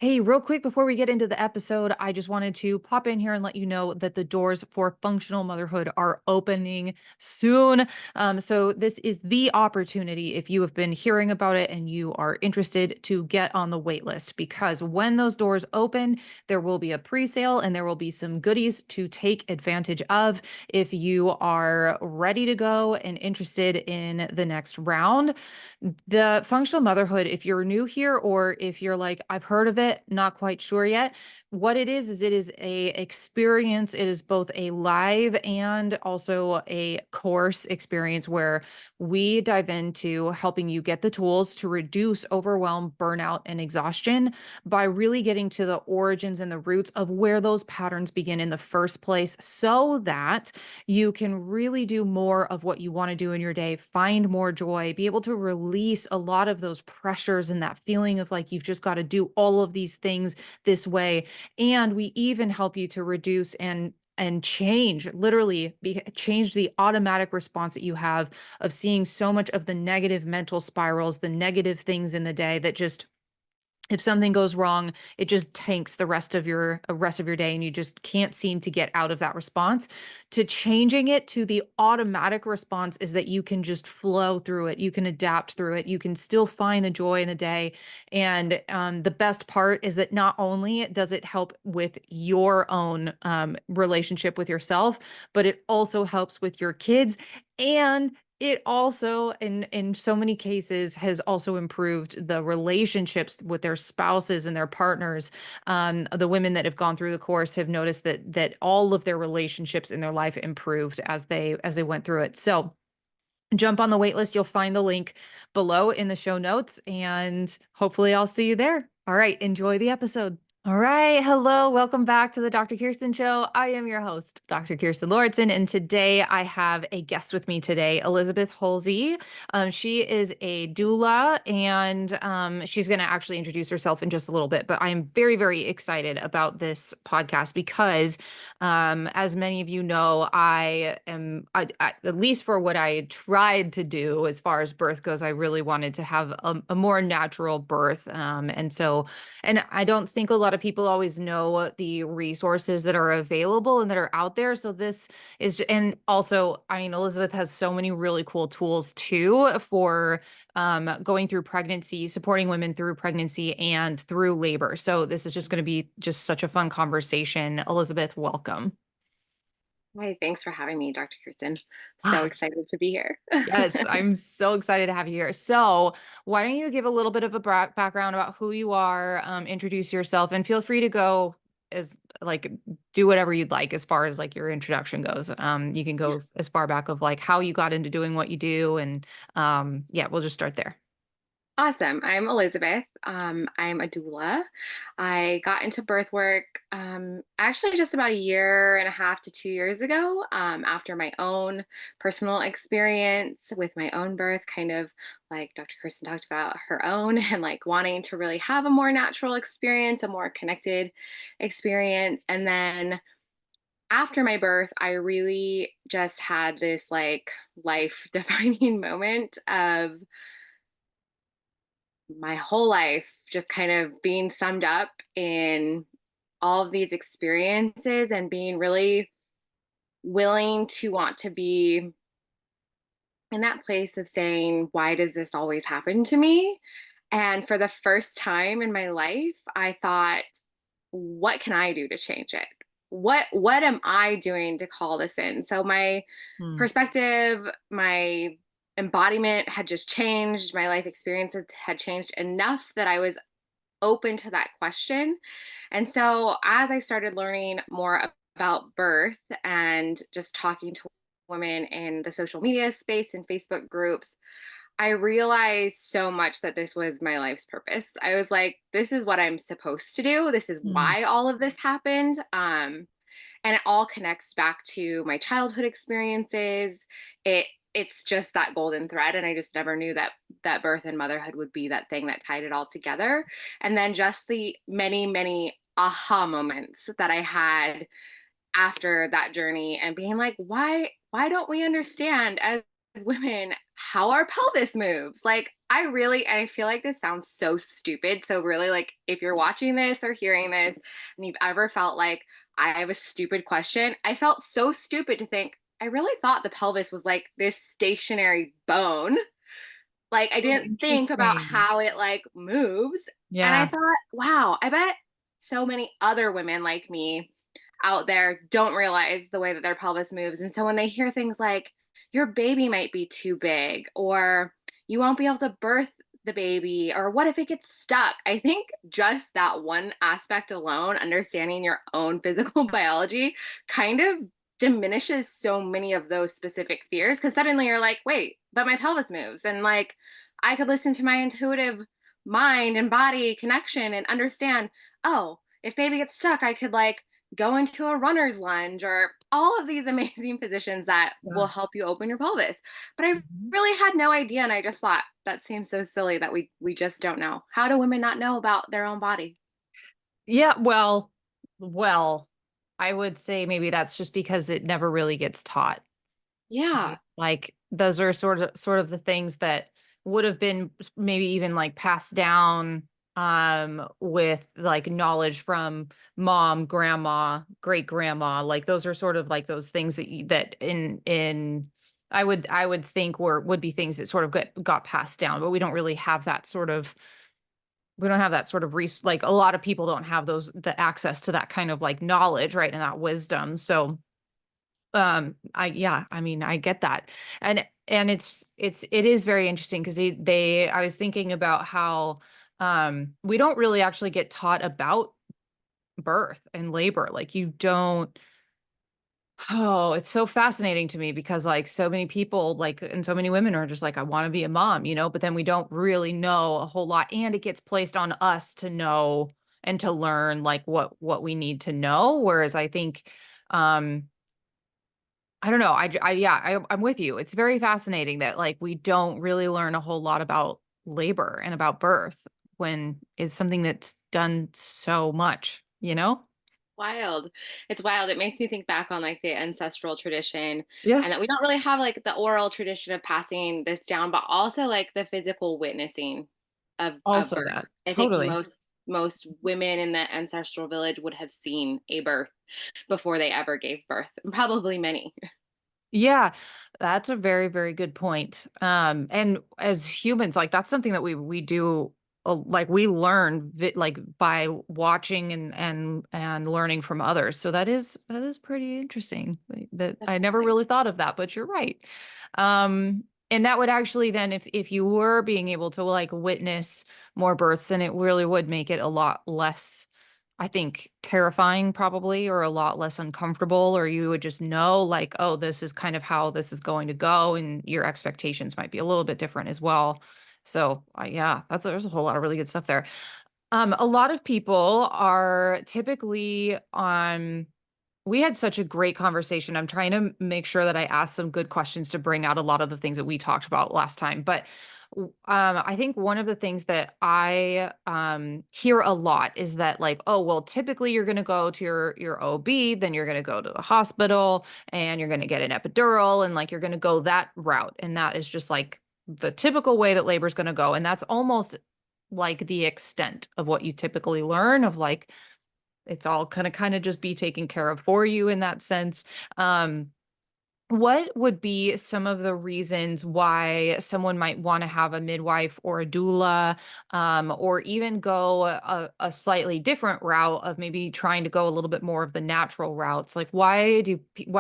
Hey, real quick before we get into the episode, I just wanted to pop in here and let you know that the doors for functional motherhood are opening soon. So, this is the opportunity if you have been hearing about it and you are interested to get on the wait list because when those doors open, there will be a pre sale and there will be some goodies to take advantage of if you are ready to go and interested in the next round. The functional motherhood, if you're new here or if you're like, I've heard of it, not quite sure yet, what it is it is a experience. It is both a live and also a course experience where we dive into helping you get the tools to reduce overwhelm, burnout, and exhaustion by really getting to the origins and the roots of where those patterns begin in the first place so that you can really do more of what you want to do in your day, find more joy, be able to release a lot of those pressures and that feeling of like you've just got to do all of these things this way. And we even help you to reduce and change literally change the automatic response that you have of seeing so much of the negative mental spirals, the negative things in the day that just if something goes wrong, it just tanks the rest of your day and you just can't seem to get out of that response. To changing it to the automatic response is that you can just flow through it. You can adapt through it. You can still find the joy in the day. And the best part is that not only does it help with your own relationship with yourself, but it also helps with your kids and it also, in so many cases, has also improved the relationships with their spouses and their partners. The women that have gone through the course have noticed that all of their relationships in their life improved as they went through it. So jump on the wait list. You'll find the link below in the show notes, and hopefully I'll see you there. All right, enjoy the episode. All right. Hello. Welcome back to the Dr. Kirsten Show. I am your host, Dr. Kirsten Lauritsen. And today I have a guest with me today, Elizabeth Hulsey. She is a doula and she's going to actually introduce herself in just a little bit. But I'm very, very excited about this podcast because, as many of you know, at least for what I tried to do as far as birth goes, I really wanted to have a more natural birth. And I don't think a lot of people always know the resources that are available and that are out there. So this is, and also, I mean, Elizabeth has so many really cool tools too for going through pregnancy, supporting women through pregnancy and through labor. So this is just going to be just such a fun conversation. Elizabeth, welcome. Hi, thanks for having me, Dr. Kirsten. So Ah, excited to be here. yes, I'm so excited to have you here. So, why don't you give a little bit of a background about who you are, introduce yourself, and feel free to go as like do whatever you'd like as far as like your introduction goes. You can Yeah. go as far back of like how you got into doing what you do, and yeah, we'll just start there. Awesome. I'm Elizabeth. I'm a doula. I got into birth work actually just about a year and a half to 2 years ago after my own personal experience with my own birth, kind of like Dr. Kirsten talked about her own, and like wanting to really have a more natural experience, a more connected experience. And then after my birth, I really just had this like life defining moment of my whole life just kind of being summed up in all of these experiences and being really willing to want to be in that place of saying, why does this always happen to me? And for the first time in my life, I thought, what can I do to change it? What am I doing to call this in? So my Hmm. perspective, my embodiment had just changed. My life experiences had changed enough that I was open to that question. And so as I started learning more about birth and just talking to women in the social media space and Facebook groups, I realized so much that this was my life's purpose. I was like, this is what I'm supposed to do. This is Hmm. why all of this happened. And it all connects back to my childhood experiences. It's just that golden thread, and I just never knew that birth and motherhood would be that thing that tied it all together. And then just the many aha moments that I had after that journey and being like, why don't we understand as women how our pelvis moves. Like, I feel like this sounds so stupid. So, really, like, if you're watching this or hearing this and you've ever felt like I have a stupid question, I felt so stupid to think, I really thought the pelvis was like this stationary bone. Like, I Oh, didn't think about interesting. how it like moves. And I Yeah. thought, wow, I bet so many other women like me out there don't realize the way that their pelvis moves. And so when they hear things like, your baby might be too big, or you won't be able to birth the baby, or what if it gets stuck? I think just that one aspect alone, understanding your own physical biology, kind of diminishes so many of those specific fears, because suddenly you're like, wait, but my pelvis moves. And like, I could listen to my intuitive mind and body connection and understand, oh, if baby gets stuck, I could like go into a runner's lunge or all of these amazing positions that will Yeah. help you open your pelvis. But I Mhm. really had no idea, and I just thought that seems so silly that we just don't know. How do women not know about their own body? Yeah, well, I would say maybe that's just because it never really gets taught. Yeah. Right. Like, those are sort of the things that would have been maybe even, like, passed down, with, like, knowledge from mom, grandma, great-grandma, like, those are sort of, like, those things that you that in I would think would be things that sort of got passed down, but we don't have that sort of like, a lot of people don't have the access to that kind of, like, knowledge, right, and that wisdom, so I yeah, I mean, I get that. And it is very interesting because they I was thinking about how we don't really actually get taught about birth and labor. Like, you don't. Oh, it's so fascinating to me because, like, so many people, like, and so many women are just like, I want to be a mom, but then we don't really know a whole lot, and it gets placed on us to know and to learn, like, what we need to know, whereas I think um I don't know. Yeah, I'm with you. It's very fascinating that, like, we don't really learn a whole lot about labor and about birth when it's something that's done so much, you know? Wild. It's wild. It makes me think back on like the ancestral tradition, Yeah. and that we don't really have like the oral tradition of passing this down, but also like the physical witnessing of Also birth. that. I think Totally. most women in the ancestral village would have seen a birth before they ever gave birth. Probably many. Yeah, that's a very, very good point. And as humans, like, that's something that we do, like, we learn like, by watching and learning from others. So that is pretty interesting. That I never Definitely. really thought of that, but you're right. And that would actually then, if you were being able to, like, witness more births, then it really would make it a lot less, I think, terrifying probably, or a lot less uncomfortable, or you would just know, like, oh, this is kind of how this is going to go, and your expectations might be a little bit different as well. So, yeah, there's a whole lot of really good stuff there. A lot of people are typically on. We had such a great conversation. I'm trying to make sure that I ask some good questions to bring out a lot of the things that we talked about last time. But I think one of the things that I hear a lot is that, like, oh, well, typically you're going to go to your OB, then you're going to go to the hospital, and you're going to get an epidural, and, like, you're going to go that route, and that is just like the typical way that labor is going to go, and that's almost like the extent of what you typically learn of, like, it's all gonna kinda just be taken care of for you in that sense. Um, what would be some of the reasons why someone might wanna have a midwife or a doula, or even go a slightly different route of maybe trying to go a little bit more of the natural routes? Like, why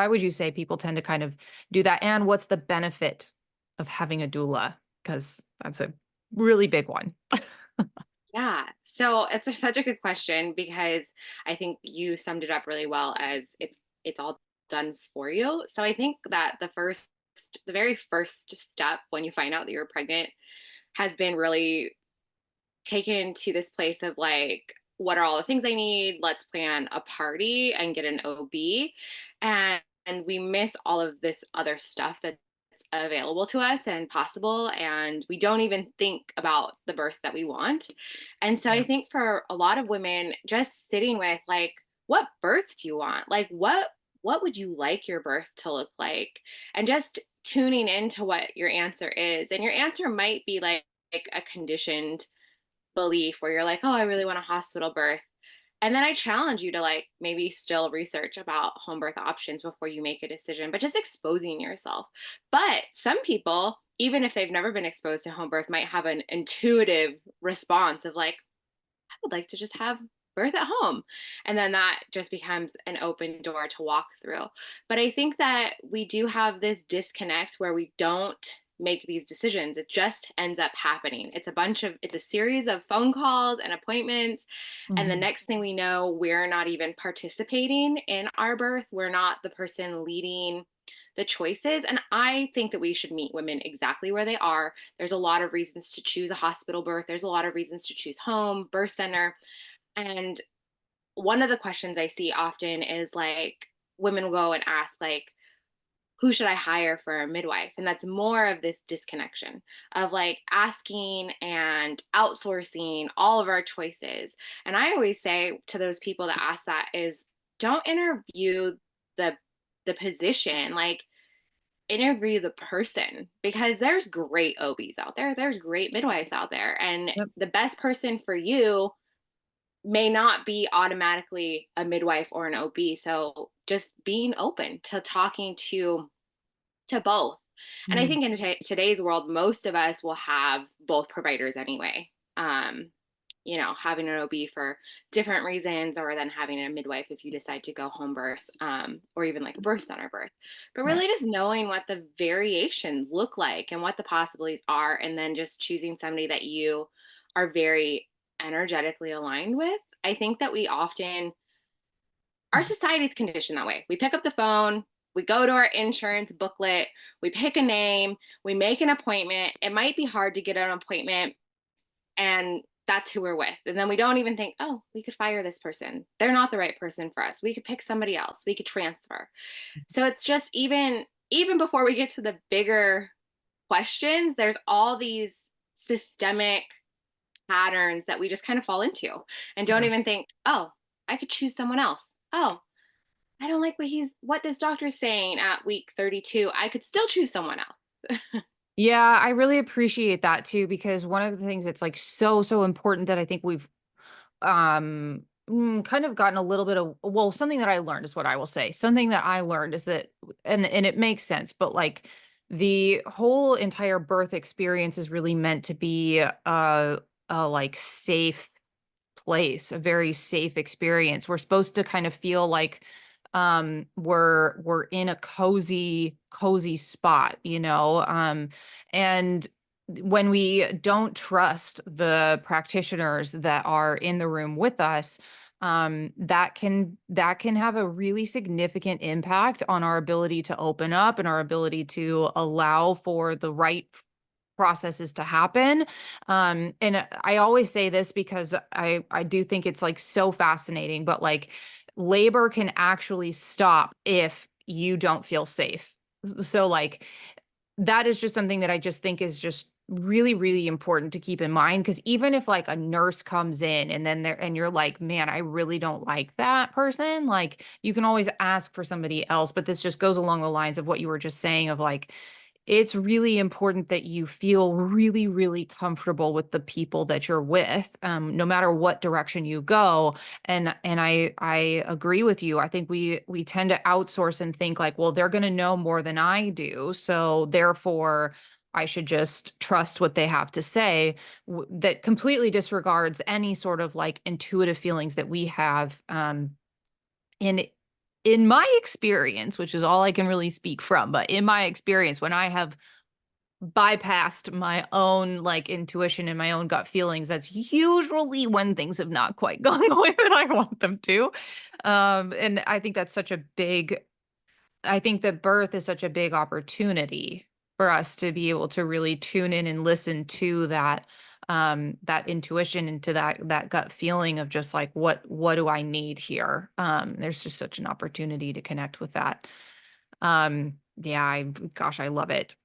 would you say people tend to kind of do that? And what's the benefit of having a doula? Because that's a really big one. Yeah. So it's such a good question, because I think you summed it up really well as it's all done for you. So I think that the very first step when you find out that you're pregnant has been really taken to this place of like, what are all the things I need? Let's plan a party and get an OB. And we miss all of this other stuff that's available to us and possible. And we don't even think about the birth that we want. And so I Yeah. think for a lot of women, just sitting with like, what birth do you want? Like, what would you like your birth to look like? And just tuning into what your answer is. And your answer might be like a conditioned belief where you're like, oh, I really want a hospital birth. And then I challenge you to like maybe still research about home birth options before you make a decision, but just exposing yourself. But some people, even if they've never been exposed to home birth, might have an intuitive response of like, I would like to just have birth at home. And then that just becomes an open door to walk through. But I think that we do have this disconnect where we don't make these decisions. It just ends up happening. It's a series of phone calls and appointments. And the Mhm. next thing we know, we're not even participating in our birth. We're not the person leading the choices. And I think that we should meet women exactly where they are. There's a lot of reasons to choose a hospital birth, there's a lot of reasons to choose home, birth center. And one of the questions I see often is like women will go and ask, like, who should I hire for a midwife? And that's more of this disconnection of like asking and outsourcing all of our choices. And I always say to those people that ask that is don't interview the the position, like interview the person, because there's great OBs out there, there's great midwives out there, and Yep. the best person for you may not be automatically a midwife or an OB. So just being open to talking to both. And I Mhm. think in today's world, most of us will have both providers anyway. Having an OB for different reasons, or then having a midwife if you decide to go home birth, or even like a birth center birth. But Right. really, just knowing what the variations look like and what the possibilities are, and then just choosing somebody that you are very energetically aligned with. I think that we often, our Mhm. society is conditioned that way. We pick up the phone, we go to our insurance booklet, we pick a name, we make an appointment. It might be hard to get an appointment, and that's who we're with. And then we don't even think, oh, we could fire this person. They're not the right person for us. We could pick somebody else. We could transfer. So it's just even before we get to the bigger questions, there's all these systemic patterns that we just kind of fall into and don't Yeah. even think, oh, I could choose someone else. Oh, I don't like what this doctor's saying at week 32. I could still choose someone else. Yeah, I really appreciate that too, because one of the things that's like so important that I think we've kind of gotten a little bit of, well, something that I learned is what I will say. Something that I learned is that, and it makes sense, but like the whole entire birth experience is really meant to be a like safe place, a very safe experience. We're supposed to kind of feel like we're in a cozy spot, and when we don't trust the practitioners that are in the room with us, that can have a really significant impact on our ability to open up and our ability to allow for the right processes to happen. And I always say this because I do think it's like so fascinating, but like labor can actually stop if you don't feel safe. So like that is just something that I just think is just really important to keep in mind, because even if like a nurse comes in and then they're and you're like, man, I really don't like that person, like you can always ask for somebody else. But this just goes along the lines of what you were just saying of like it's really important that you feel really comfortable with the people that you're with, no matter what direction you go. And I agree with you. I think we tend to outsource and think like, well, they're going to know more than I do, so therefore I should just trust what they have to say. That completely disregards any sort of like intuitive feelings that we have. And in my experience, which is all I can really speak from, but in my experience, when I have bypassed my own like intuition and my own gut feelings, that's usually when things have not quite gone the way that I want them to. And I think that's such a big I think that birth is such a big opportunity for us to be able to really tune in and listen to that intuition and to that gut feeling of just like what do I need here. There's just such an opportunity to connect with that. Yeah, gosh, I love it.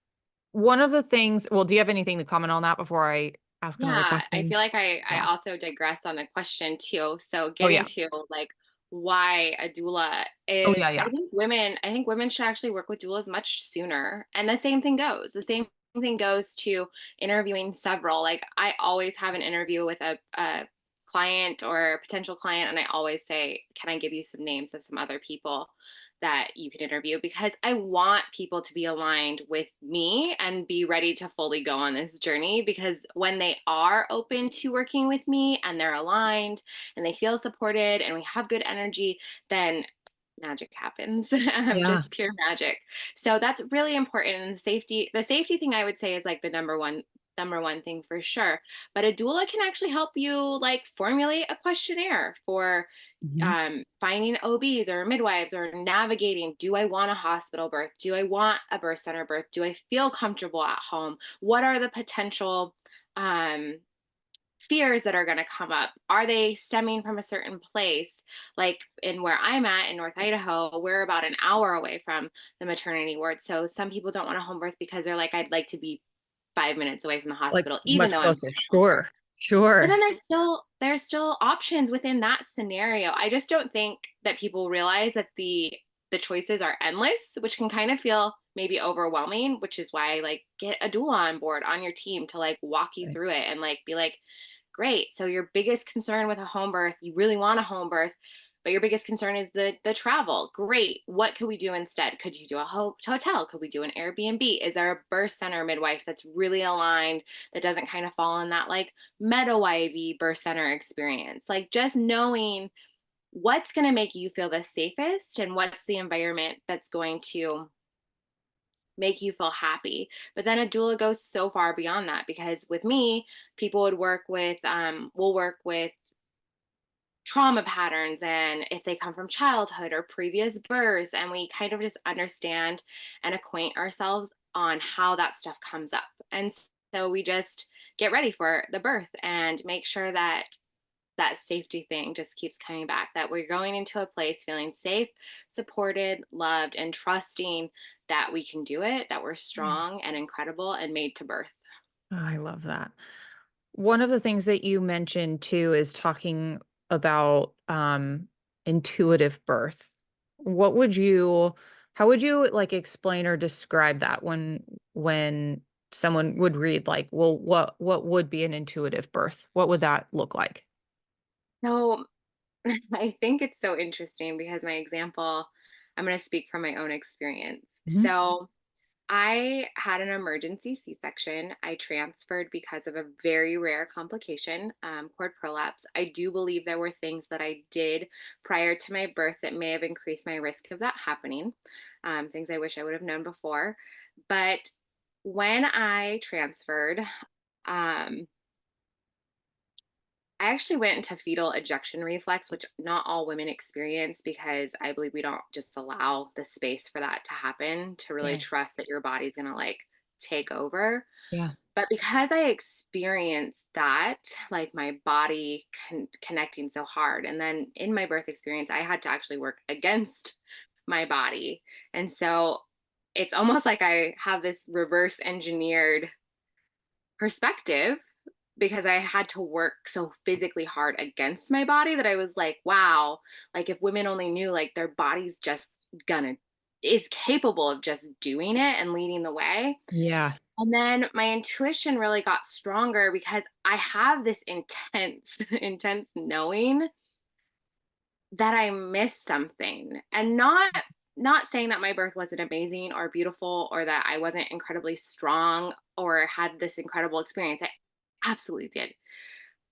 One of the things, well, do you have anything to comment on that before I ask another Yeah, I question? feel like I Yeah. also digressed on the question too. So Oh getting yeah. to like why a doula Oh, is yeah, yeah. I think women should actually work with doulas much sooner. And the same thing goes. The same thing goes to interviewing several. Like I always have an interview with a client or a potential client, and I always say, "Can I give you some names of some other people that you can interview?" Because I want people to be aligned with me and be ready to fully go on this journey. Because when they are open to working with me and they're aligned and they feel supported and we have good energy, then magic happens. Yeah. Just pure magic. So that's really important. And the safety thing I would say is like the number one thing for sure. But a doula can actually help you like formulate a questionnaire for Mhm. finding OBs or midwives or navigating, do I want a hospital birth? Do I want a birth center birth? Do I feel comfortable at home? What are the potential um, fears that are going to come up? Are they stemming from a certain place? Like in where I'm at in North Idaho, we're about an hour away from the maternity ward. So some people don't want a home birth because they're like, I'd like to be 5 minutes away from the Like, hospital, even much though I'm closer. gonna home birth. Sure. But Sure. then there's still options within that scenario. I just don't think that people realize that the choices are endless, which can kind of feel maybe overwhelming, which is why like get a doula on board on your team to like walk you Right. through it and like be like, great. So your biggest concern with a home birth, you really want a home birth, but your biggest concern is the travel. Great. What could we do instead? Could you do a hotel? Could we do an Airbnb? Is there a birth center midwife that's really aligned that doesn't kind of fall in that like midwife birth center experience? Like just knowing what's going to make you feel the safest and what's the environment that's going to make you feel happy. But then a doula goes so far beyond that because with me, people would work with we'll work with trauma patterns and if they come from childhood or previous births, and we kind of just understand and acquaint ourselves on how that stuff comes up. And so we just get ready for the birth and make sure that that safety thing just keeps coming back, that we're going into a place feeling safe, supported, loved, and trusting that we can do it, that we're Mm. strong and incredible and made to birth. I love that. One of the things that you mentioned too is talking about intuitive birth. What would you how would you like explain or describe that when someone would read like, well, what would be an intuitive birth? What would that look like? So I think it's so interesting because my example, I'm going to speak from my own experience. Mhm. So I had an emergency C section. I transferred because of a very rare complication, cord prolapse. I do believe there were things that I did prior to my birth that may have increased my risk of that happening, things I wish I would have known before. But when I transferred, um, I actually went into fetal ejection reflex, which not all women experience because I believe we don't just allow the space for that to happen to really Right. trust that your body's going to like take over. Yeah. But because I experienced that, like my body connecting so hard, and then in my birth experience, I had to actually work against my body. And so it's almost like I have this reverse engineered perspective because I had to work so physically hard against my body that I was like, wow, like if women only knew like their body's just gonna is capable of just doing it and leading the way. Yeah. And then my intuition really got stronger because I have this intense, intense knowing that I missed something. And not saying that my birth wasn't amazing or beautiful or that I wasn't incredibly strong or had this incredible experience. I absolutely did.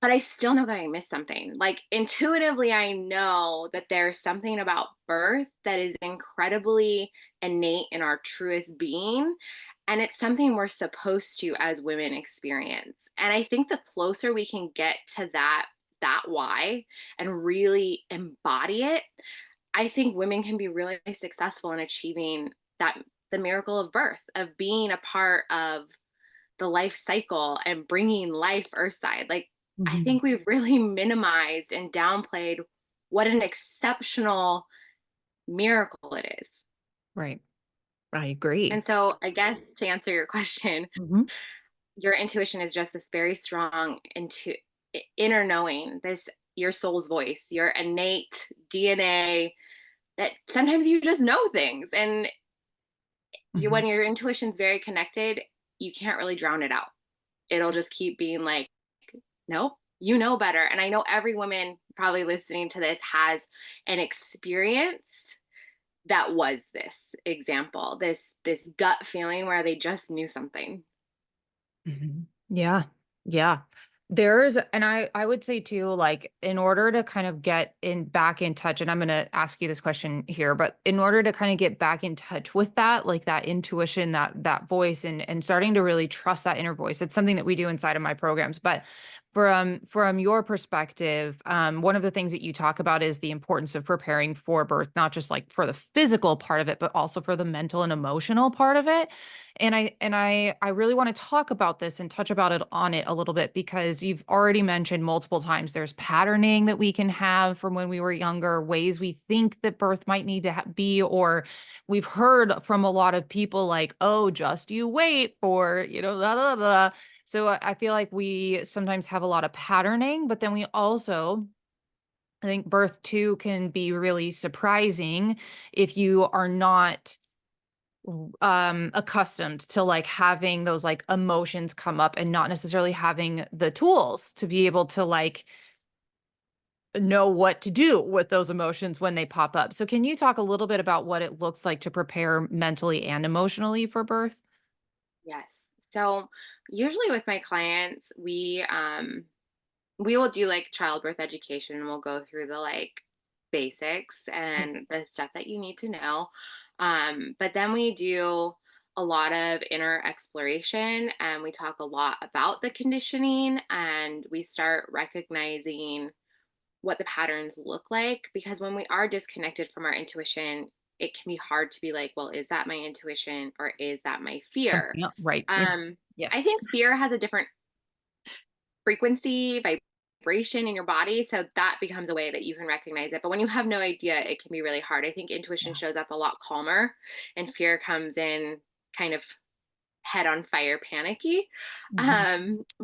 But I still know that I missed something. Like intuitively, I know that there's something about birth that is incredibly innate in our truest being. And it's something we're supposed to, as women, experience. And I think the closer we can get to that why and really embody it, I think women can be really successful in achieving that the miracle of birth, of being a part of the life cycle and bringing life earthside. Like, I Mhm. think we've really minimized and downplayed what an exceptional miracle it is. Right. I agree. And so, I guess to answer your question, Mhm. your intuition is just this very strong inner knowing, this your soul's voice, your innate DNA that sometimes you just know things. And Mhm. when your intuition's very connected, you can't really drown it out. It'll just keep being like, nope, you know better. And I know every woman probably listening to this has an experience that was this example, this gut feeling where they just knew something. Mhm. Yeah. Yeah. And I would say too, like, in order to kind of get in back in touch, and I'm gonna ask you this question here, but in order to kind of get back in touch with that, like that intuition, that voice, and starting to really trust that inner voice, it's something that we do inside of my programs. But from your perspective, one of the things that you talk about is the importance of preparing for birth, not just like for the physical part of it, but also for the mental and emotional part of it. And I really want to talk about this and touch about it on it a little bit because you've already mentioned multiple times there's patterning that we can have from when we were younger, ways we think that birth might need to be, or we've heard from a lot of people like, oh, just you wait for, da, da, da. So I feel like we sometimes have a lot of patterning, but then we also, I think birth too can be really surprising if you are not accustomed to like having those like emotions come up and not necessarily having the tools to be able to like know what to do with those emotions when they pop up. So can you talk a little bit about what it looks like to prepare mentally and emotionally for birth? Yes. So usually with my clients, we will do like childbirth education and we'll go through the like basics Yeah. and the stuff that you need to know. But then we do a lot of inner exploration and we talk a lot about the conditioning and we start recognizing what the patterns look like because when we are disconnected from our intuition, it can be hard to be like, well, is that my intuition or is that my fear? Yeah, right. Yeah. Um, I Yes. think fear has a different frequency, vibration in your body. So that becomes a way that you can recognize it. But when you have no idea, it can be really hard. I think intuition Yeah. shows up a lot calmer and fear comes in kind of head on fire, panicky. Mhm.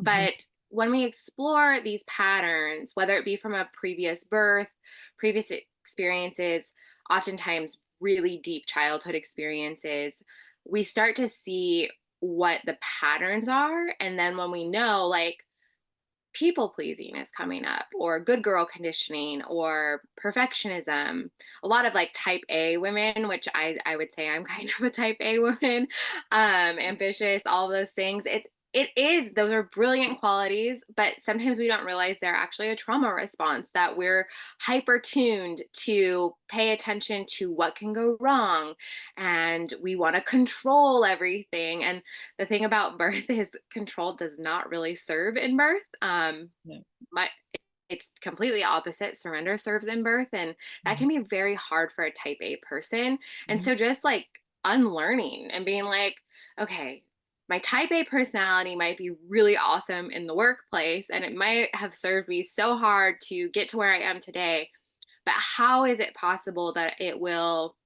Mhm. But when we explore these patterns, whether it be from a previous birth, previous experiences, oftentimes really deep childhood experiences, we start to see what the patterns are. And then when we know, like, people pleasing is coming up or good girl conditioning or perfectionism, a lot of like type A women, which I would say I'm kind of a type A woman, ambitious, all those things. It is, those are brilliant qualities, but sometimes we don't realize they're actually a trauma response that we're hyper tuned to pay attention to what can go wrong and we want to control everything. And the thing about birth is control does not really serve in birth. Yeah. My it's completely opposite. Surrender serves in birth, and that Mhm. can be very hard for a type A person. And Mhm. so just like unlearning and being like, okay, my type A personality might be really awesome in the workplace and it might have served me so hard to get to where I am today. But how is it possible that it will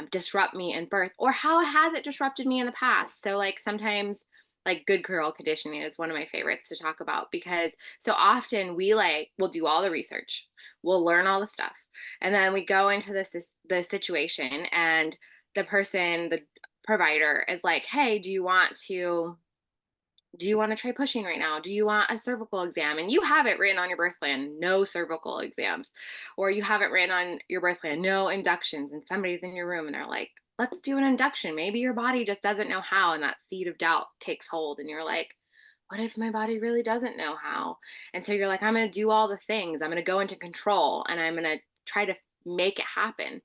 disrupt me in birth, or how has it disrupted me in the past? So, like, sometimes, like, good girl conditioning is one of my favorites to talk about because so often we like, we'll do all the research, we'll learn all the stuff, and then we go into the situation, and the person, the provider, is like, hey, do you want to try pushing right now? Do you want a cervical exam? And you have it written on your birth plan, no cervical exams. Or you have it written on your birth plan, no inductions. And somebody's in your room and they're like, let's do an induction. Maybe your body just doesn't know how. And that seed of doubt takes hold. And you're like, what if my body really doesn't know how? And so you're like, I'm going to do all the things. I'm going to go into control and I'm going to try to make it happen.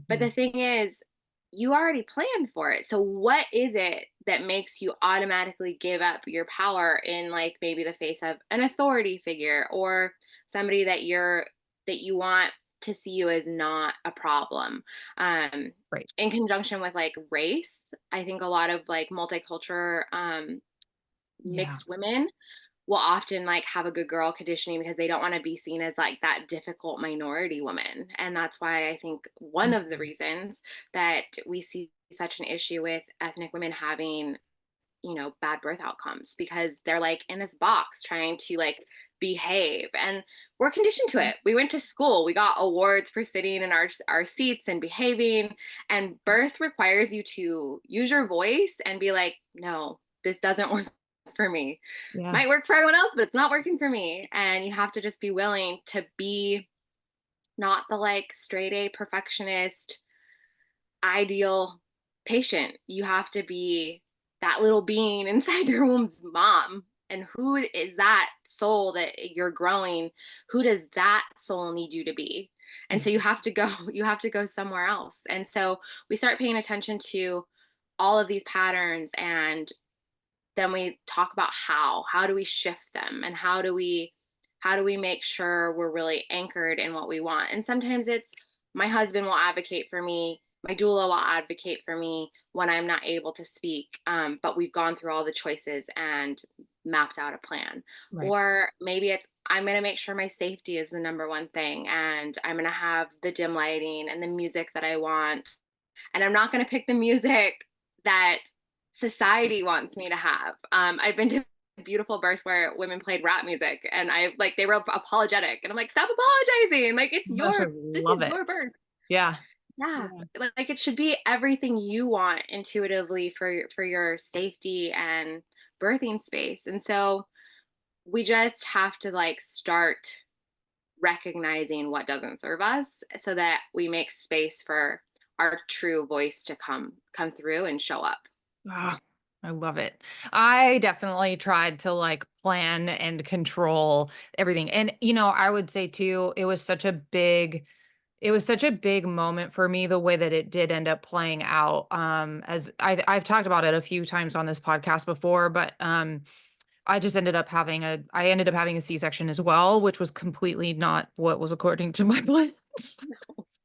But the Mhm. thing is, you already planned for it. So what is it that makes you automatically give up your power in like maybe the face of an authority figure or somebody that you want to see you as not a problem? Um Right. in conjunction with like race, I think a lot of like multicultural Yeah. mixed women will often like have a good girl conditioning because they don't want to be seen as like that difficult minority woman. And that's why I think one of the Mhm. reasons that we see such an issue with ethnic women having, bad birth outcomes because they're like in this box trying to like behave. And we're conditioned to it. We went to school, we got awards for sitting in our seats and behaving. And birth requires you to use your voice and be like, no, this doesn't work for me. Yeah. Might work for everyone else, but it's not working for me. And you have to just be willing to be not the like straight A perfectionist, ideal patient. You have to be that little being inside your womb's mom. And who is that soul that you're growing? Who does that soul need you to be? And so you have to go, you have to go somewhere else. And so we start paying attention to all of these patterns, and then we talk about how do we shift them, and how do we make sure we're really anchored in what we want. And sometimes it's my husband will advocate for me, my doula will advocate for me when I'm not able to speak, but we've gone through all the choices and mapped out a plan. Right. Or maybe it's I'm going to make sure my safety is the number one thing, and I'm going to have the dim lighting and the music that I want, and I'm not going to pick the music that society wants me to have. I've been to beautiful births where women played rap music, and I like they were apologetic, and I'm like, stop apologizing. Like Gosh, I this love is it. your birth. Yeah. Yeah, Yeah. like it should be everything you want intuitively for your safety and birthing space. And so we just have to like start recognizing what doesn't serve us so that we make space for our true voice to come through and show up. Ah, I love it. I definitely tried to like plan and control everything. And I would say too, it was such a big moment for me the way that it did end up playing out. As I've talked about it a few times on this podcast before, but I ended up having a C-section as well, which was completely not what was according to my plans.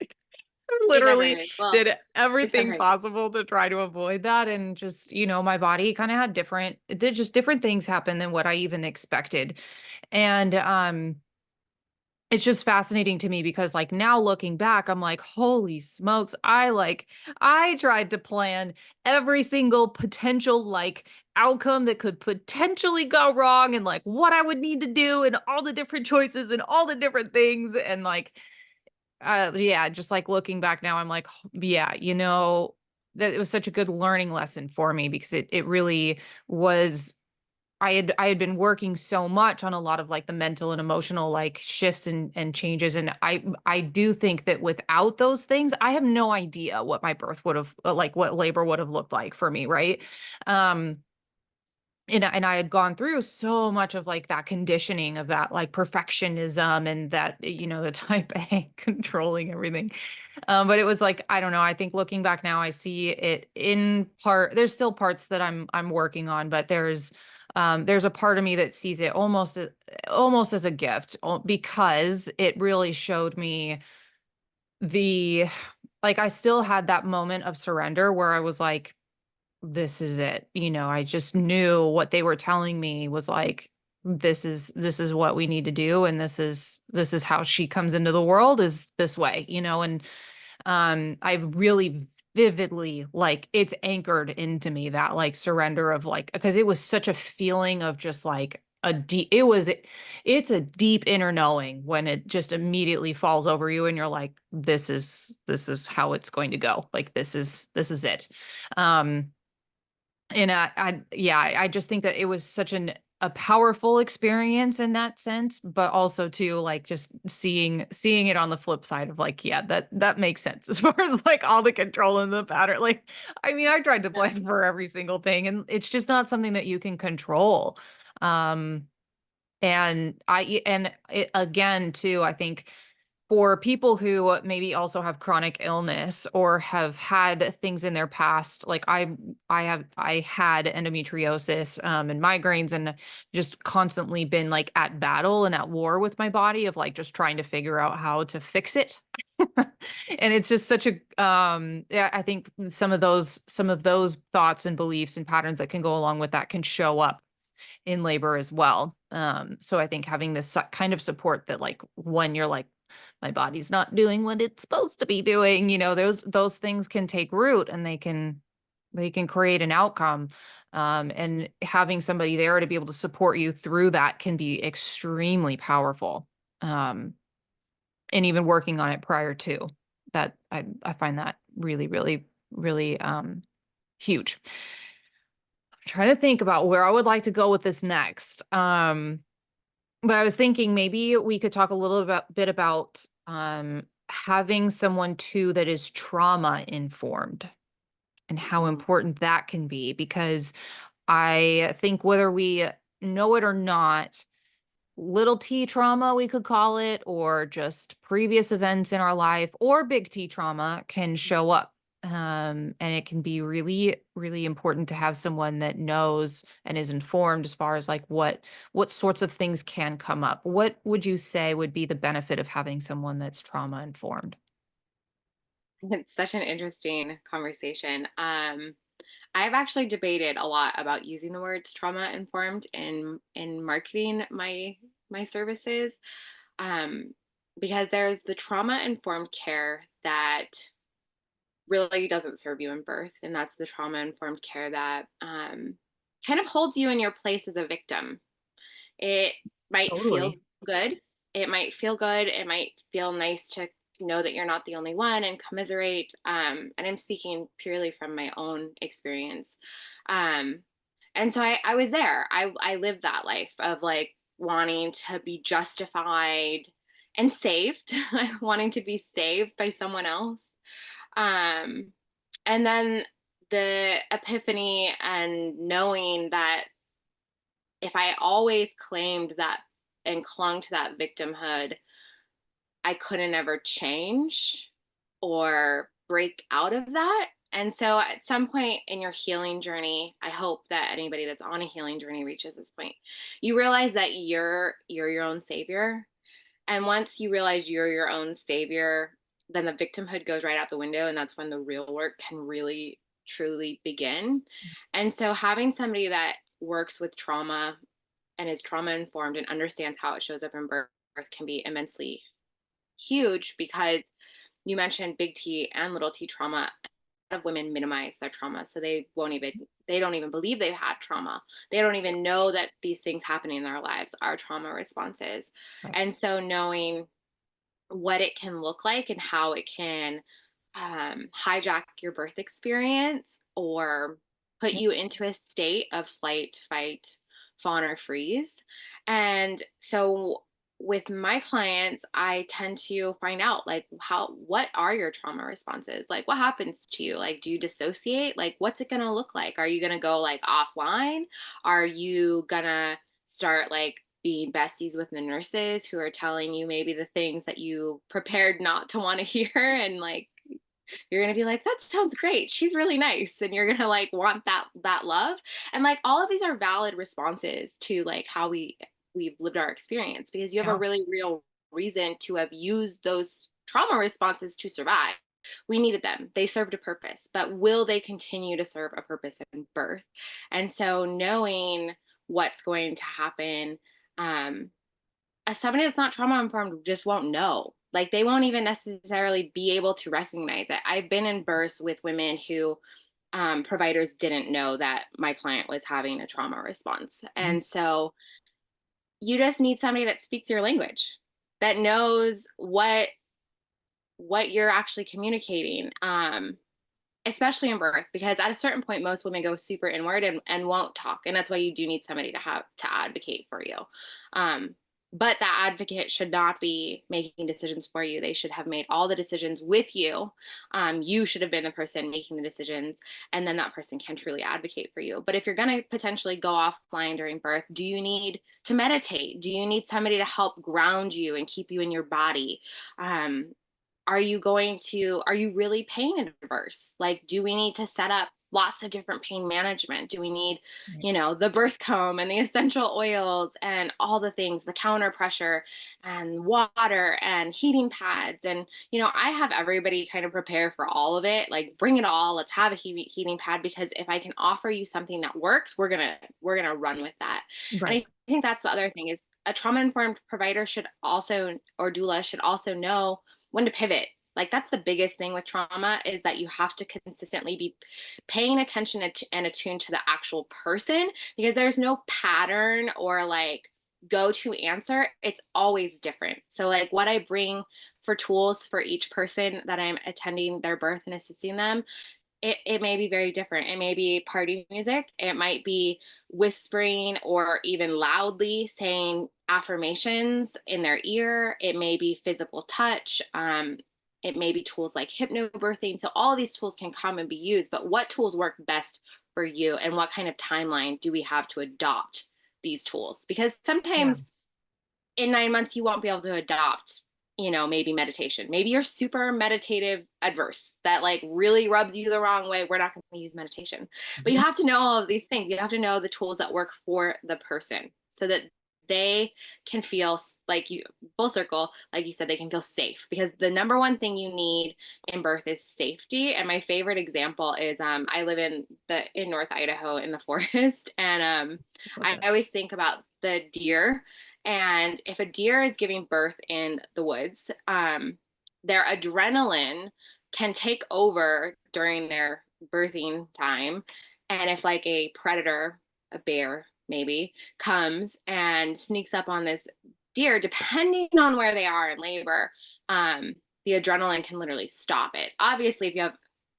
It never Literally is. Well, did it's everything sometimes possible to try to avoid that, and just, my body kind of had different things happen than what I even expected. And it's just fascinating to me because like now looking back, I'm like, holy smokes, I tried to plan every single potential like outcome that could potentially go wrong, and like what I would need to do and all the different choices and all the different things. And like yeah, just like looking back now, I'm like, yeah, that it was such a good learning lesson for me, because it really was. I had been working so much on a lot of like the mental and emotional like shifts and changes, and I do think that without those things, I have no idea what my birth would have like what labor would have looked like for me, right? Um and I had gone through so much of like that conditioning of that like perfectionism, and that the type A controlling everything. But it was like, I don't know, I think looking back now, I see it in part. There's still parts that I'm working on, but there's a part of me that sees it almost as a gift, because it really showed me the like I still had that moment of surrender where I was like, this is it. I just knew what they were telling me was like, this is what we need to do, and this is how she comes into the world, is this way, and I really vividly, like, it's anchored into me, that like surrender of like, because it was such a feeling of just like it's a deep inner knowing when it just immediately falls over you, and you're like, this is how it's going to go. Like, this is it. Um and yeah, I just think that it was such a powerful experience in that sense, but also too, like, just seeing it on the flip side of like, yeah, that makes sense as far as like all the control and the pattern. Like, I mean, I tried to yeah. plan for every single thing, and it's just not something that you can control. Um, again too, I think for people who maybe also have chronic illness or have had things in their past, like I had endometriosis, and migraines, and just constantly been like at battle and at war with my body of like just trying to figure out how to fix it. And it's just such a yeah, I think some of those thoughts and beliefs and patterns that can go along with that can show up in labor as well. So I think having this kind of support, that like when you're like, my body's not doing what it's supposed to be doing, those things can take root, and They can create an outcome. And having somebody there to be able to support you through that can be extremely powerful. Um, and even working on it prior to that, I find that really, really, really huge. I'm trying to think about where I would like to go with this next. But I was thinking maybe we could talk a little bit about having someone too that is trauma informed and how Mhm. important that can be, because I think whether we know it or not, little T trauma, we could call it, or just previous events in our life, or big T trauma can show up. And it can be really, really important to have someone that knows and is informed as far as like what sorts of things can come up. What would you say would be the benefit of having someone that's trauma informed? It's such an interesting conversation. I've actually debated a lot about using the words trauma informed in marketing my services, um, because there's the trauma informed care that really doesn't serve you in birth, and that's the trauma informed care that kind of holds you in your place as a victim. It might feel Totally. good. It might feel good. It might feel nice to know that you're not the only one and commiserate. And I'm speaking purely from my own experience. Um, and so I was there. I lived that life of like wanting to be justified and saved, wanting to be saved by someone else. Um, and then the epiphany and knowing that if I always claimed that and clung to that victimhood, I couldn't ever change or break out of that. And so at some point in your healing journey, I hope that anybody that's on a healing journey reaches this point. You realize that you're your own savior. And once you realize you're your own savior, then the victimhood goes right out the window, and that's when the real work can really truly begin. And so having somebody that works with trauma and is trauma informed and understands how it shows up in birth can be immensely huge, because you mentioned big T and little t trauma. A lot of women minimize their trauma, so they don't even believe they've had trauma. They don't even know that these things happening in their lives are trauma responses. Right. And so knowing what it can look like and how it can hijack your birth experience or put Yep. you into a state of flight, fight, fawn, or freeze. And so with my clients, I tend to find out like what are your trauma responses? Like what happens to you? Like do you dissociate? Like what's it going to look like? Are you going to go like offline? Are you going to start like being besties with the nurses who are telling you maybe the things that you prepared not to want to hear, and like you're going to be like that sounds great, she's really nice, and you're going to like want that love. And like all of these are valid responses to like how we've lived our experience, because you have a Yeah. really real reason to have used those trauma responses to survive. We needed them, they served a purpose, but will they continue to serve a purpose in birth? And so knowing what's going to happen, um, as somebody that's not trauma informed just won't know. Like they won't even necessarily be able to recognize it. I've been in births with women who providers didn't know that my client was having a trauma response. Mhm. And so you just need somebody that speaks your language, that knows what you're actually communicating. Especially in birth, because at a certain point most women go super inward and won't talk, and that's why you do need somebody to have to advocate for you. um, but that advocate should not be making decisions for you. They should have made all the decisions with you. You should have been the person making the decisions, and then that person can truly advocate for you. But if you're going to potentially go offline during birth, do you need to meditate? Do you need somebody to help ground you and keep you in your body? um, are you really pain adverse? Like, do we need to set up lots of different pain management? Do we need, Right. the birth comb and the essential oils and all the things, the counter pressure and water and heating pads? And, I have everybody kind of prepare for all of it. Like, bring it all. Let's have a heating pad, because if I can offer you something that works, we're going to run with that. And Right. I think that's the other thing is a trauma informed provider should also, or doula should also know when to pivot. Like that's the biggest thing with trauma, is that you have to consistently be paying attention and attuned to the actual person, because there's no pattern or like go to answer. It's always different. So like what I bring for tools for each person that I'm attending their birth and assisting them, it may be very different. It may be party music. It might be whispering or even loudly saying affirmations in their ear. It may be physical touch. It may be tools like hypnobirthing. So all of these tools can come and be used, but what tools work best for you, and what kind of timeline do we have to adopt these tools? Because Yeah. sometimes in 9 months you won't be able to adopt, maybe meditation. Maybe you're super meditative adverse, that like really rubs you the wrong way. We're not going to use meditation. But you Mhm. have to know all of these things. You have to know the tools that work for the person, so that they can feel like, you full circle, like you said, they can feel safe, because the number one thing you need in birth is safety. And my favorite example is I live in North Idaho in the forest, and I Okay. always think about the deer. And if a deer is giving birth in the woods, their adrenaline can take over during their birthing time. And if like a predator, a bear maybe, comes and sneaks up on this deer, depending on where they are in labor, the adrenaline can literally stop it. Obviously, if you have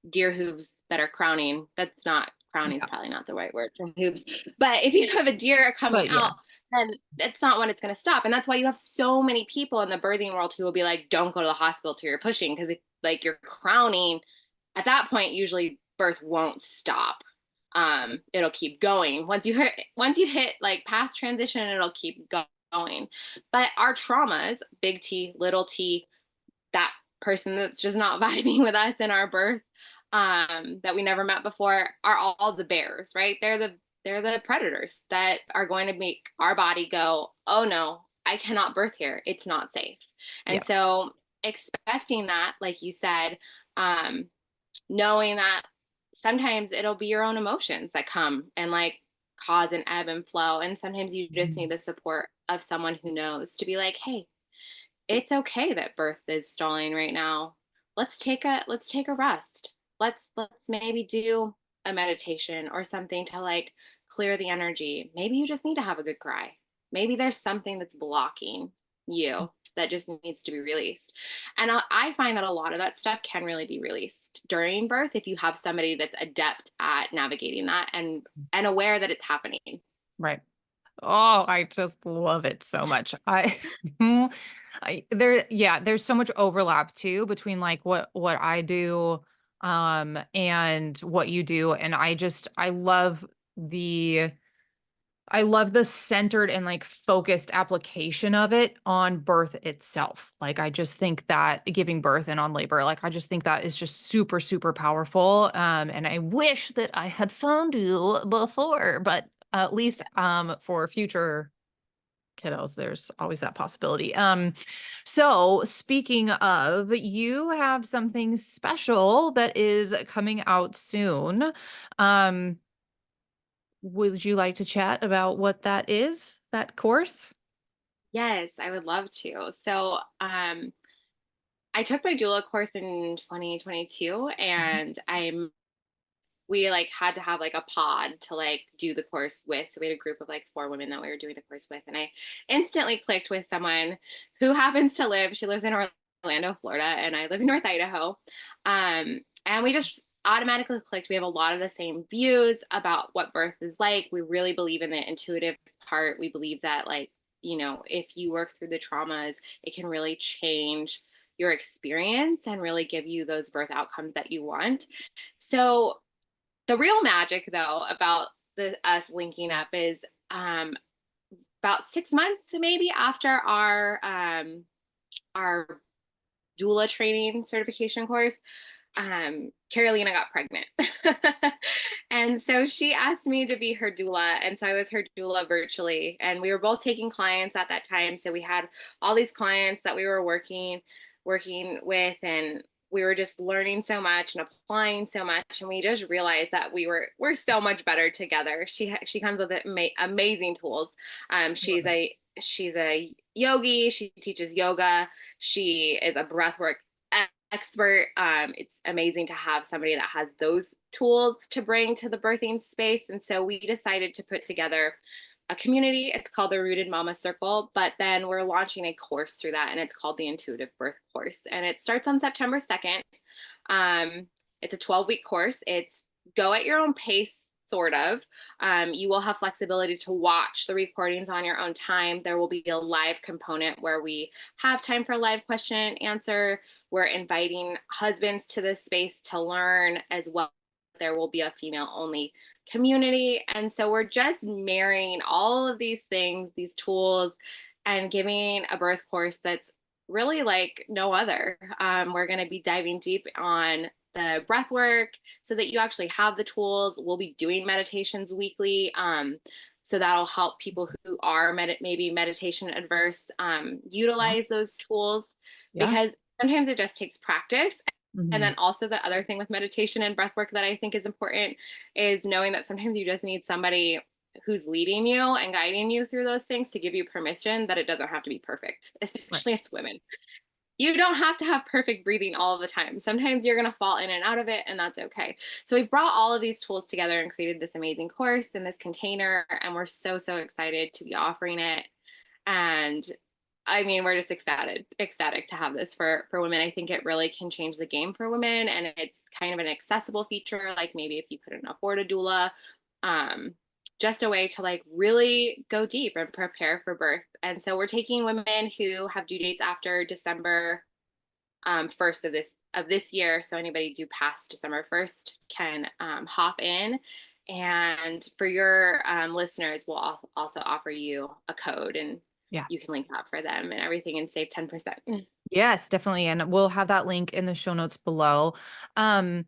deer hooves that are crowning, that's not crowning is Yeah. probably not the right word for hooves. But if you have a deer coming But yeah. out, then it's not when it's going to stop. And that's why you have so many people in the birthing world who will be like, don't go to the hospital till you're pushing, because like you're crowning, at that point usually birth won't stop. It'll keep going. Once you hit like past transition, it'll keep going. But our traumas, big T, little t, that person that's just not vibing with us in our birth, that we never met before, are all the bears, right? They're the predators that are going to make our body go, oh no, I cannot birth here, it's not safe. And Yeah. so expecting that, like you said, um, knowing that sometimes it'll be your own emotions that come and like cause an ebb and flow, and sometimes you just need Mhm. the support of someone who knows, to be like, hey, it's okay that birth is stalling right now. Let's take a rest. Let's maybe do a meditation or something to like clear the energy. Maybe you just need to have a good cry. Maybe there's something that's blocking you that just needs to be released. And I find that a lot of that stuff can really be released during birth if you have somebody that's adept at navigating that and aware that it's happening. Right. Oh, I just love it so much. There's so much overlap too between like what I do and what you do, and the I love the centered and like focused application of it on birth itself. Like I just think that giving birth and on labor, like I just think that is just super super powerful. And I wish that I had found you before, but at least for future kiddos, there's always that possibility. So speaking of, you have something special that is coming out soon. Um, would you like to chat about what that is, that course? Yes, I would love to. So, I took my doula course in 2022, Mhm. and we like had to have like a pod to like do the course with. So we had a group of like four women that we were doing the course with, and I instantly clicked with someone who happens to she lives in Orlando, Florida, and I live in North Idaho. And we just automatically clicked. We have a lot of the same views about what birth is like. We really believe in the intuitive part. We believe that like, if you work through the traumas, it can really change your experience and really give you those birth outcomes that you want. So the real magic, though, about us linking up is about 6 months maybe after our doula training certification course, Carolina got pregnant. And so she asked me to be her doula. And so I was her doula virtually. And we were both taking clients at that time. So we had all these clients that we were working with, and we were just learning so much and applying so much. And we just realized that we're so much better together. She comes with amazing tools. Love it. She's a yogi. She teaches yoga. She is a breathwork expert. It's amazing to have somebody that has those tools to bring to the birthing space. And so we decided to put together a community. It's called the Rooted Mama Circle, but then we're launching a course through that, and it's called the Intuitive Birth Course. And it starts on September 2nd. Um, it's a 12-week course. It's go at your own pace, sort of. You will have flexibility to watch the recordings on your own time. There will be a live component where we have time for live question and answer. We're inviting husbands to this space to learn as well. There will be a female only community. And so we're just marrying all of these things, these tools, and giving a birth course that's really like no other. We're going to be diving deep on the breath work so that you actually have the tools. We'll be doing meditations weekly. So that'll help people who are maybe meditation adverse Yeah. utilize those tools, Yeah. because sometimes it just takes practice. And Mhm. then also the other thing with meditation and breath work that I think is important is knowing that sometimes you just need somebody who's leading you and guiding you through those things to give you permission that it doesn't have to be perfect, especially Right. as women. You don't have to have perfect breathing all of the time. Sometimes you're going to fall in and out of it, and that's okay. So we've brought all of these tools together and created this amazing course in this container, and we're so, so excited to be offering it. And I mean, we're just ecstatic to have this for women. I think it really can change the game for women, and it's kind of an accessible feature. Like maybe if you couldn't afford a doula, um, just a way to like really go deep and prepare for birth. And so we're taking women who have due dates after December 1st of this year. So anybody due past December 1st can hop in. And for your listeners, we'll also offer you a code, and Yeah. you can link that for them and everything and save 10%. Yes, definitely. And we'll have that link in the show notes below. Um,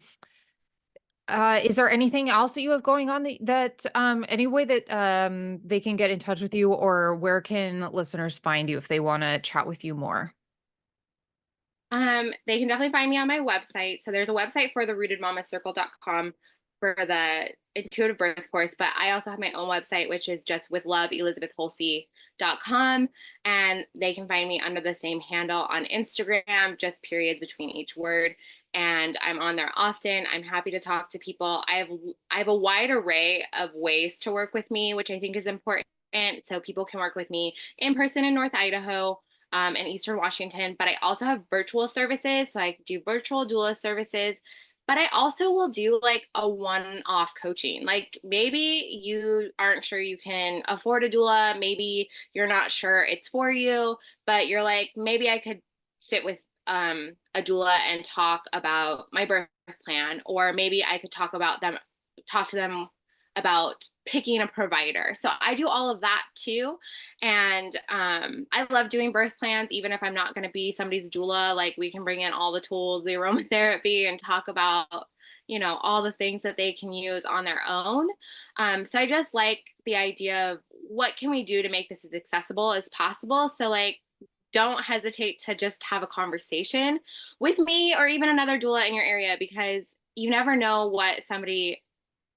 is there anything else that you have going on any way that they can get in touch with you, or where can listeners find you if they want to chat with you more? They can definitely find me on my website. So there's a website for the rootedmamacircle.com for the intuitive birth course, but I also have my own website, which is just with love, elizabethhulsey.com. And they can find me under the same handle on Instagram, just periods between each word. And I'm on there often. I'm happy to talk to people. I have a wide array of ways to work with me, which I think is important. So people can work with me in person in North Idaho, in Eastern Washington, but I also have virtual services. So I do virtual doula services, but I also will do like a one off coaching. Like maybe you aren't sure you can afford a doula, maybe you're not sure it's for you, but you're like, maybe I could sit with a doula and talk about my birth plan, or maybe I could talk to them about picking a provider. So I do all of that too. And I love doing birth plans, even if I'm not going to be somebody's doula. Like we can bring in all the tools, the aromatherapy, and talk about, all the things that they can use on their own. So I just like the idea of what can we do to make this as accessible as possible. So like, don't hesitate to just have a conversation with me or even another doula in your area, because you never know what somebody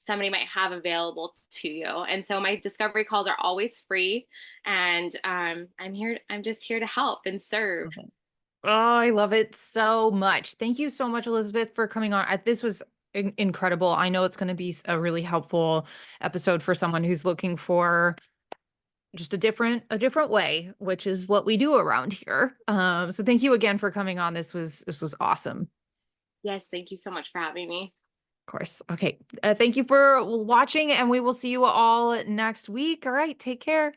might have available to you. And so my discovery calls are always free, and I'm just here to help and serve. Okay. Oh, I love it so much. Thank you so much, Elizabeth, for coming on. This was incredible. I know it's going to be a really helpful episode for someone who's looking for just a different way, which is what we do around here. So thank you again for coming on. This was awesome. Yes, thank you so much for having me. Of course. Okay. Thank you for watching, and we will see you all next week. All right. Take care.